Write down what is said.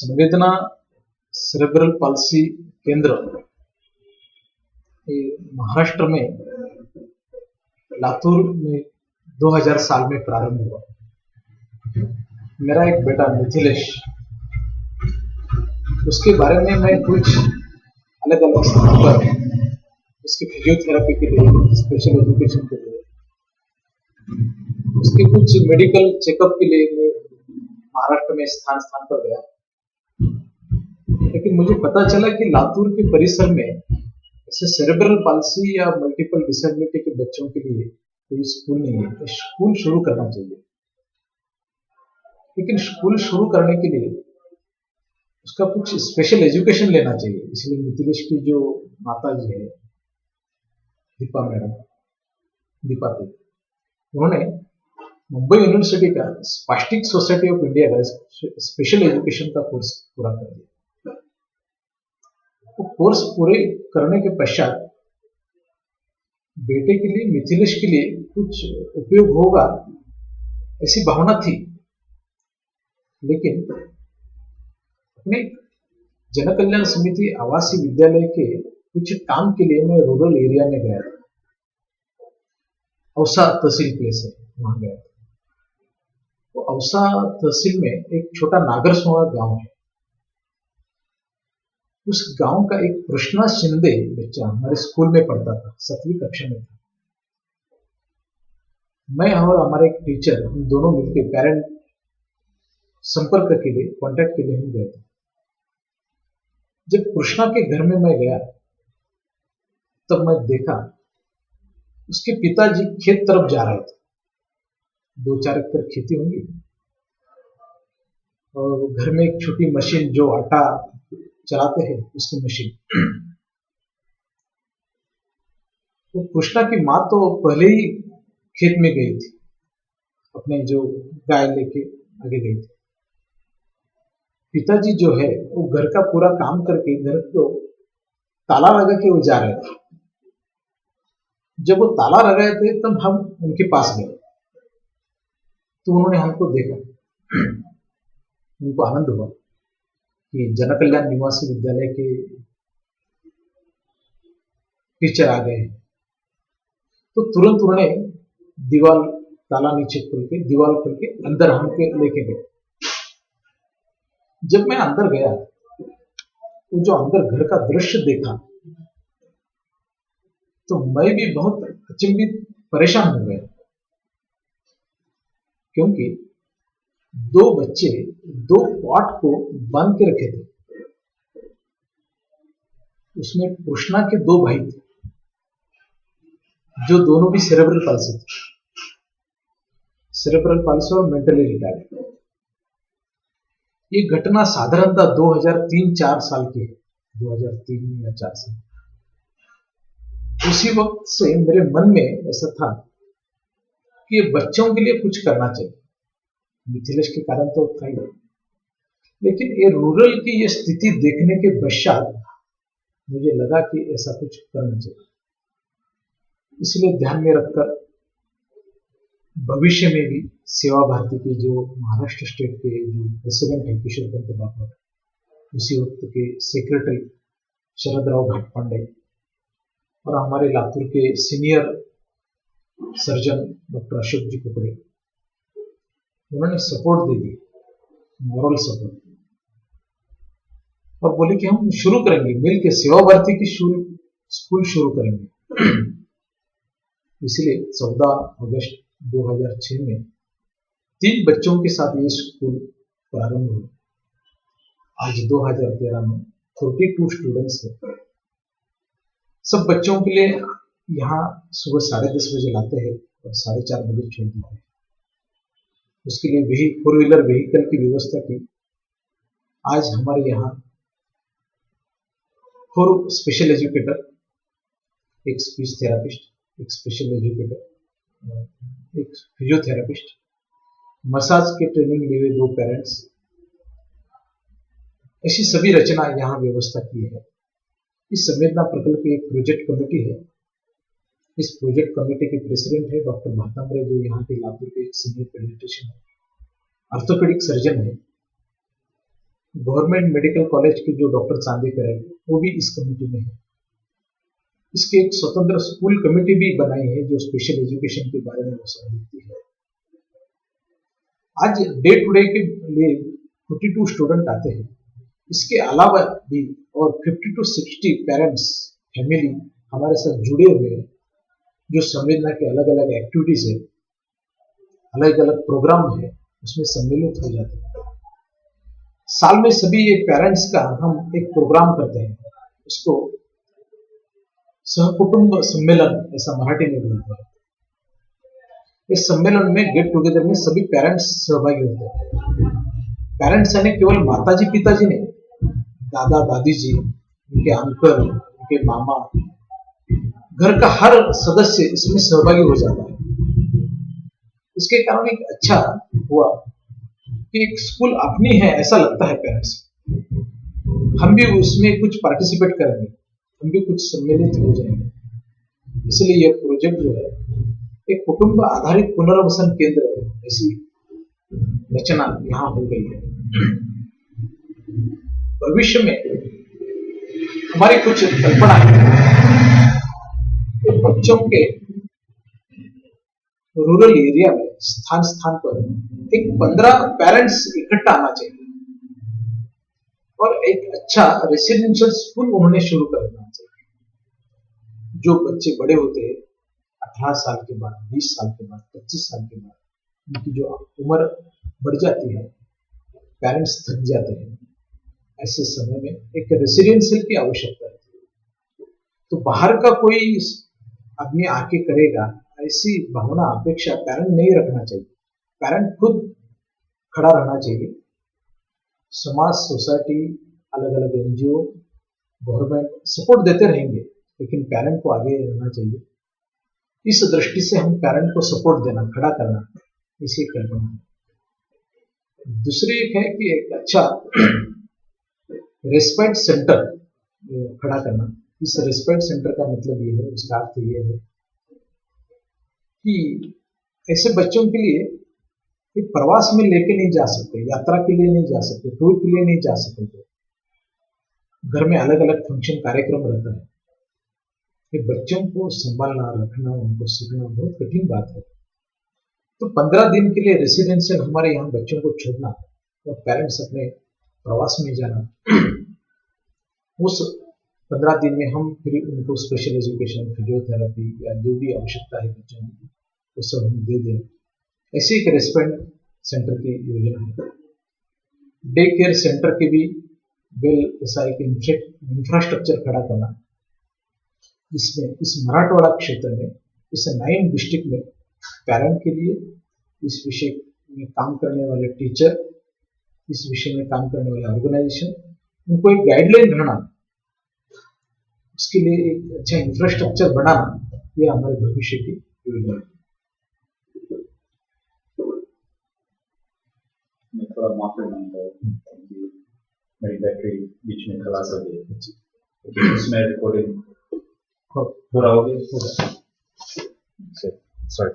संवेदना cerebral palsy केंद्र ये महाराष्ट्र में लातूर में 2000 साल में प्रारंभ हुआ। मेरा एक बेटा मिथिलेश, उसके बारे में मैं कुछ अलग अलग स्थान पर उसकी फिजियोथेरेपी के लिए, स्पेशल एजुकेशन के लिए, उसके कुछ मेडिकल चेकअप के लिए मैं महाराष्ट्र में स्थान स्थान पर गया। लेकिन मुझे पता चला कि लातूर के परिसर में ऐसे सेरेब्रल पाल्सी या मल्टीपल डिसेबिलिटी के बच्चों के लिए कोई स्कूल नहीं है। स्कूल शुरू करना चाहिए, लेकिन स्कूल शुरू करने के लिए उसका कुछ स्पेशल एजुकेशन लेना चाहिए। इसलिए मिथिलेश की जो माता जी है दीपा मैडम, दीपा दी, उन्होंने मुंबई यूनिवर्सिटी का स्पास्टिक सोसाइटी ऑफ इंडिया का स्पेशल एजुकेशन का कोर्स पूरा कर दिया। वो कोर्स पूरे करने के पश्चात बेटे के लिए, मिथिलेश के लिए कुछ उपयोग होगा ऐसी भावना थी। लेकिन अपने जन कल्याण समिति आवासीय विद्यालय के कुछ काम के लिए मैं रूरल एरिया में गया था। औसा तहसील प्लेस है, वहां गया था। तो औसा तहसील में एक छोटा नागरसोड़ा गांव है। उस गांव का एक कृष्णा शिंदे बच्चा हमारे स्कूल में पढ़ता था, 7वीं कक्षा में था। मैं और हमारे एक टीचर, हम दोनों मिलकर पेरेंट संपर्क के लिए, कांटेक्ट के लिए हम गए थे। जब कृष्णा के घर में मैं गया तब मैं देखा उसके पिताजी खेत तरफ जा रहे थे। 2-4 एकड़ खेती होंगी और घर में एक छोटी मशीन जो आटा चलाते हैं उसकी मशीन। तो कृष्णा की माँ तो पहले ही खेत में गई थी, अपने जो गाय लेके आगे गई थी। पिताजी जो है वो घर का पूरा काम करके घर को ताला लगा के वो जा रहे थे। जब वो ताला लगाए थे तब हम उनके पास गए तो उन्होंने हमको देखा। उनको आनंद हुआ कि जन कल्याण निवासी विद्यालय के टीचर आ गए। तो तुरंत उन्होंने दीवार ताला नीचे खोल के, दीवार खोल के अंदर हमके लेके गए। जब मैं अंदर गया तो जो अंदर घर का दृश्य देखा तो मैं भी बहुत अचंभित, परेशान हो गया। क्योंकि 2 बच्चे 2 पॉट को बांध के रखे थे। उसमें कृष्णा के 2 भाई थे जो दोनों भी सेरेब्रल पाल्सी थे, सेरेब्रल पाल्सी और मेंटली रिटार्ड। ये घटना साधारणतः 2003-4 साल की है, 2003 या 4 साल। उसी वक्त से मेरे मन में ऐसा था कि ये बच्चों के लिए कुछ करना चाहिए। मिथिलेश के कारण तो था ही, लेकिन ये रूरल की ये स्थिति देखने के पश्चात मुझे लगा कि ऐसा कुछ करना चाहिए। इसलिए ध्यान में रखकर भविष्य में भी सेवा भारती के जो महाराष्ट्र स्टेट के जो प्रेसिडेंट है किशोर पंत बापट, उसी वक्त के सेक्रेटरी शरद राव घाटपांडे और हमारे लातूर के सीनियर सर्जन डॉक्टर अशोक जी कुकड़े, उन्होंने सपोर्ट दे दी, मॉरल सपोर्ट, और बोले कि हम शुरू करेंगे, मिलकर सेवा भारती की स्कूल शुरू करेंगे। इसलिए 14 अगस्त 2006 में 3 बच्चों के साथ ये स्कूल प्रारंभ हुआ। आज 2013 में 42 स्टूडेंट्स है। सब बच्चों के लिए यहाँ सुबह 10:30 बजे लाते हैं और 4:30 बजे छोड़ देते हैं। उसके लिए 4 व्हीलर व्हीकल की व्यवस्था की। आज हमारे यहाँ 4 स्पेशल एजुकेटर, एक स्पीच थेरापिस्ट, एक स्पेशल एजुकेटर, एक फिजियोथेरापिस्ट, मसाज के ट्रेनिंग लिए 2 पेरेंट्स, ऐसी सभी रचना यहाँ व्यवस्था की है। इस संवेदना प्रकल्प की एक प्रोजेक्ट कमेटी है। इस प्रोजेक्ट कमेटी के प्रेसिडेंट है डॉक्टर भातांबरे, जो यहाँ के लातूर के सीनियर पेडियाट्रिशियन है, ऑर्थोपेडिक सर्जन है। गवर्नमेंट मेडिकल कॉलेज के जो डॉक्टर चांदेकर है वो भी इस कमेटी में है। इसके एक स्वतंत्र स्कूल कमेटी भी बनाई है जो स्पेशल एजुकेशन के बारे में देखती है। आज डे टू डे के लिए 42 स्टूडेंट आते हैं। इसके अलावा भी और 50 to 60 पेरेंट्स फैमिली हमारे साथ जुड़े हुए हैं, जो संवेदना के अलग अलग एक्टिविटीज है, अलग अलग प्रोग्राम है, उसमें सम्मिलित हो जाते हैं। साल में सभी ये पेरेंट्स का हम एक प्रोग्राम करते हैं, उसको सहकुटुंब सम्मेलन ऐसा मराठी में बोलते हैं। इस सम्मेलन में गेट टुगेदर में सभी पेरेंट्स सहभागी होते हैं। पेरेंट्स यानी केवल माताजी पिताजी नहीं, दादा दादी जी, उनके अंकल, उनके मामा, घर का हर सदस्य इसमें सहभागी हो जाता है। इसके कारण एक अच्छा हुआ कि एक स्कूल अपनी है ऐसा लगता है पेरेंट्स को। हम भी उसमें कुछ पार्टिसिपेट करेंगे, हम भी कुछ सम्मिलित हो जाएंगे। इसलिए यह प्रोजेक्ट जो है एक कुटुंब आधारित पुनर्वसन केंद्र ऐसी रचना यहाँ हो गई है। भविष्य में हमारी कुछ कल्पना है कि बच्चों के रूरल एरिया में स्थान स्थान पर एक 15 पेरेंट्स इकट्ठा आना चाहिए और एक अच्छा रेसिडेंशियल स्कूल उन्होंने शुरू करना चाहिए। जो बच्चे बड़े होते हैं 18 साल के बाद, 20 साल के बाद, 25 साल के बाद, उनकी जो उम्र बढ़ जाती है, पेरेंट्स थक जाते हैं, ऐसे समय में एक रेसिडेंशियल की आवश्यकता है। तो बाहर का कोई आदमी आके करेगा ऐसी भावना अपेक्षा पेरेंट नहीं रखना चाहिए। पेरेंट खुद खड़ा रहना चाहिए। समाज, सोसाइटी, अलग अलग एनजीओ, गवर्नमेंट सपोर्ट देते रहेंगे, लेकिन पेरेंट को आगे रहना चाहिए। इस दृष्टि से हम पेरेंट को सपोर्ट देना, खड़ा करना, इसी कल्पना है। दूसरी एक है कि एक अच्छा रेस्पेक्ट सेंटर खड़ा करना। इस रेस्पेक्ट सेंटर का मतलब ये है, उसका अर्थ ये है कि ऐसे बच्चों के लिए एक प्रवास में लेके नहीं जा सकते, यात्रा के लिए नहीं जा सकते, टूर के लिए नहीं जा सकते। घर में अलग अलग फंक्शन कार्यक्रम रहता है। ये बच्चों को संभालना, रखना, उनको सीखना बहुत कठिन बात है। तो 15 दिन के लिए रेसिडेंशियल हमारे यहाँ बच्चों को छोड़ना और पेरेंट्स अपने प्रवास में जाना, उस 15 दिन में हम फिर उनको स्पेशल एजुकेशन, फिजियोथेरेपी या जो भी आवश्यकता है बच्चों की, वो सब हम दे दें। ऐसे एक रेस्पेक्ट सेंटर की योजना है। डे केयर सेंटर के भी वेल ऐसा एक इंफ्रास्ट्रक्चर खड़ा करना, जिसमें इस मराठवाड़ा क्षेत्र में, इस 9 डिस्ट्रिक्ट में पेरेंट के लिए इस विषय में काम करने वाले टीचर, इस विषय में काम करने वाले ऑर्गेनाइजेशन, उनको एक गाइडलाइन रहना, उसके लिए एक अच्छा इंफ्रास्ट्रक्चर बनाना, ये हमारे भविष्य की योजना है। मैं थोड़ा माफी मांगता हूँ कि मेरी बैटरी बीच में खलास हो गई। उसमें रिकॉर्डिंग पूरा हो गया। सॉरी।